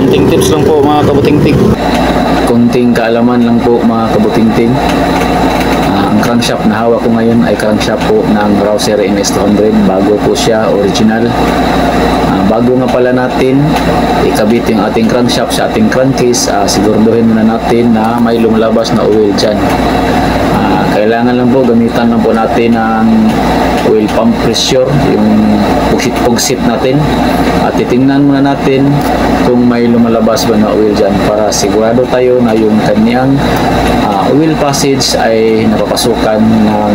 Kunting tips lang po mga kabutingting. Kunting kaalaman lang po mga kabutingting. Ang crankshaft na hawak ko ngayon ay crankshaft po ng Rouser MS200. Bago po siya, original. Bago nga pala natin ikabit yung ating crankshaft sa ating crankcase, siguraduhin muna natin na may lumalabas na oil dyan. Kailangan lang po, gamitan lang po natin ng oil pump pressure, yung pugsit natin, at titingnan muna natin kung may lumalabas ba na oil dyan para sigurado tayo na yung kanyang oil passage ay napapasukan ng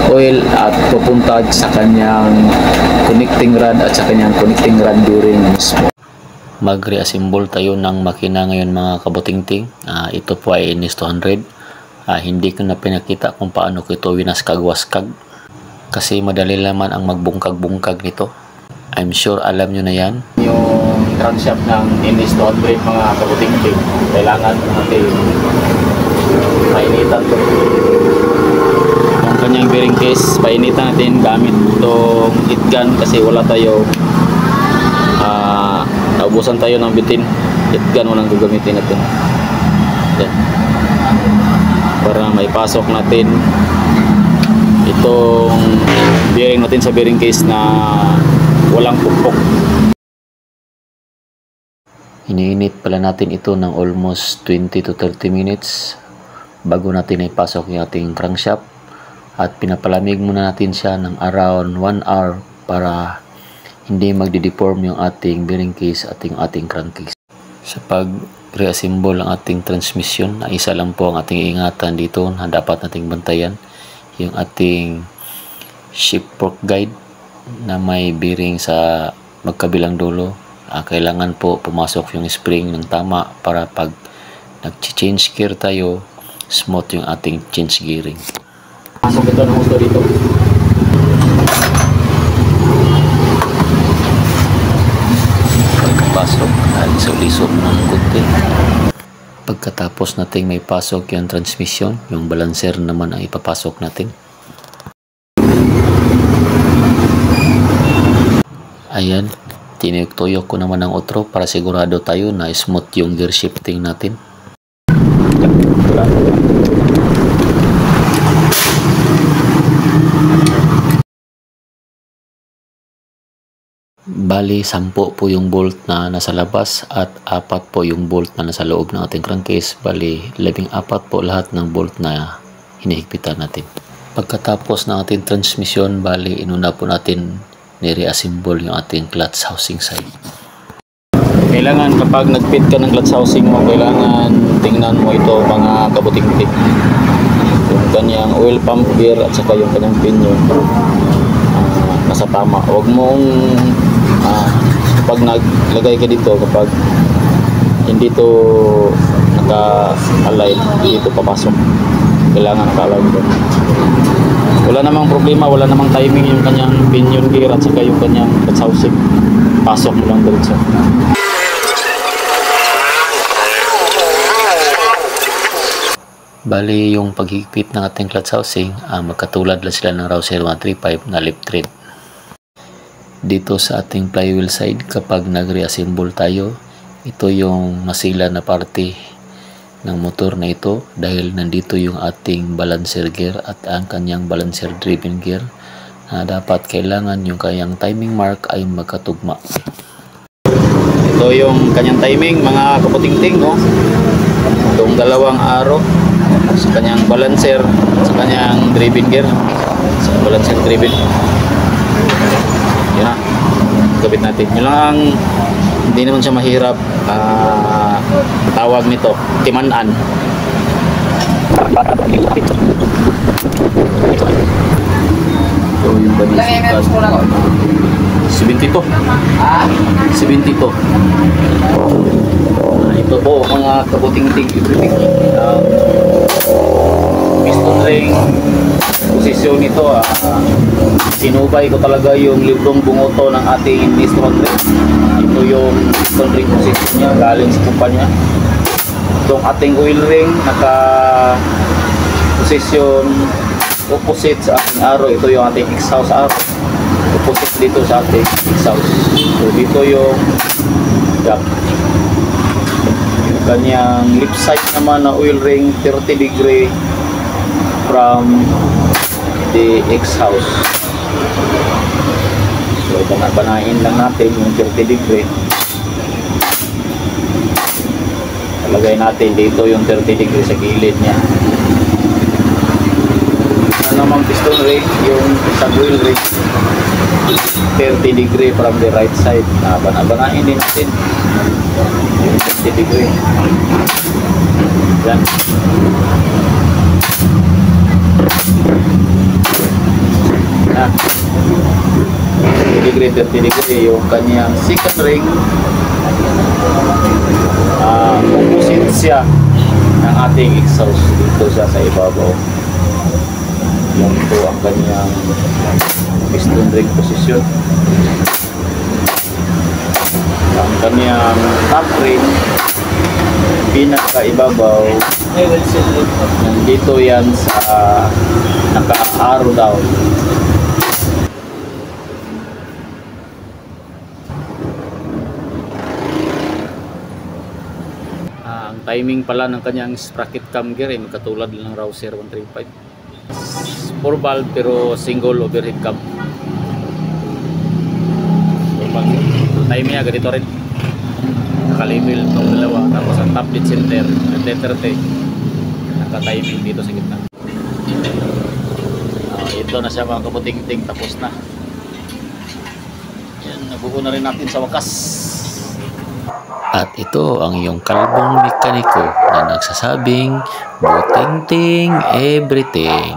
oil at pupunta sa kanyang connecting rod at sa kanyang connecting rod bearing mismo. Mag-reassemble tayo ng makina ngayon mga kabutingting. Ito po ay NS200. Hindi ko na pinakita kung paano ko ito winaskag-waskag kasi madali naman ang magbungkag-bungkag nito. I'm sure alam nyo na yan. Yung crankshaft ng NS200 mga kabutingting, kailangan natin mainitan ito. Yung kanyang bearing case, painitan natin gamit itong heat gun kasi wala tayo, naubusan tayo ng bitin. Heat gun walang gagamitin natin. Yan. Para maipasok natin itong bearing natin sa bearing case na walang pukpok. Iniinit pala natin ito ng almost 20 to 30 minutes bago natin ipasok yung ating crankshaft, at pinapalamig muna natin siya ng around 1 hour para hindi magdi-deform yung ating bearing case at yung ating crankcase. Sa pag-reassemble ang ating transmission, isa lang po ang ating ingatan dito na dapat nating bantayan, yung ating shift fork guide na may bearing sa magkabilang dulo. Kailangan po pumasok yung spring ng tama para pag nag-change gear tayo, smooth yung ating change gearing. Pasok ito ng gusto dito. Pasok at lisod ng kunti. Pagkatapos nating may pasok yung transmission, yung balancer naman ang ipapasok natin. Ayan, tinuyok ko naman ng otro para sigurado tayo na smooth yung gear shifting natin. Bali, 10 po yung bolt na nasa labas at 4 po yung bolt na nasa loob ng ating crankcase. Bali, 14 po lahat ng bolt na hinihigpitan natin. Pagkatapos ng ating transmission, bali, inuna po natin ni-reassemble yung ating clutch housing side. Kailangan kapag nag-fit ka ng clutch housing mo, kailangan tingnan mo ito mga kabutingting. Yung kanyang oil pump gear at saka yung kanyang pinion. Nasa tama. Huwag mong kapag naglagay ka dito, kapag hindi to naka-align, hindi to papasok, kailangan naka-align dito. Wala namang problema, wala namang timing yung kanyang pinion gear at saka yung kanyang clutch housing. Pasok mo lang diretso. Bali, yung paghigpit ng ating clutch housing, magkatulad lang sila ng Rouser 135 na lip thread. Dito sa ating flywheel side, kapag nag-reassemble tayo, ito yung masila na parte ng motor na ito dahil nandito yung ating balancer gear at ang kanyang balancer driven gear na dapat kailangan yung kanyang timing mark ay magkatugma. Ito yung kanyang timing mga kaputingting, no? Itong dalawang arrow sa kanyang balancer, sa kanyang driven gear, sa balancer driven. Yun na, gabit natin. Yun lang, hindi naman siya mahirap. Tawag nito, timanan. So yung balisikan 72. 72. Ito po mga kabutingting piston ring posisyon nito. Sinubay ko talaga yung librong bungoto ng ating NS200. Ito yung piston ring posisyon niya galing sa kumpanya. Itong ating oil ring naka posisyon opposite sa ating arrow. Ito yung ating exhaust arrow, opposite dito sa ating exhaust. So dito yung gap. Kanyang left side naman na oil ring 30 degree from the exhaust. So banahin lang natin yung 30 degree. Lagay natin dito yung 30 degree sa gilid niya. Ano naman piston ring, yung isang oil ring 30 degree from the right side. Banahin din natin yung 30 degree. Yan. Na 30 degree, 30 degree yung kanyang second ring. Opposite siya ng ating exhaust. Dito siya sa ibabaw. Yan po ang kanyang piston ring position. Ang kanyang top ring pinaka-ibabaw, nandito yan sa naka-arrow down. Ang timing pala ng kanyang sprocket cam gear ay katulad lang ng Rouser 135. 4 valve pero single overhead cam. Time niya ganito rin. Naka-label itong dalawa. Tapos ang top dead center 30. Naka-timing dito sa gitna. Ito na siya mga kabuting-ting. Tapos na. Yan, nabuo na rin natin sa wakas. At ito ang iyong kalbong mekaniko na nagsasabing buting-ting everything.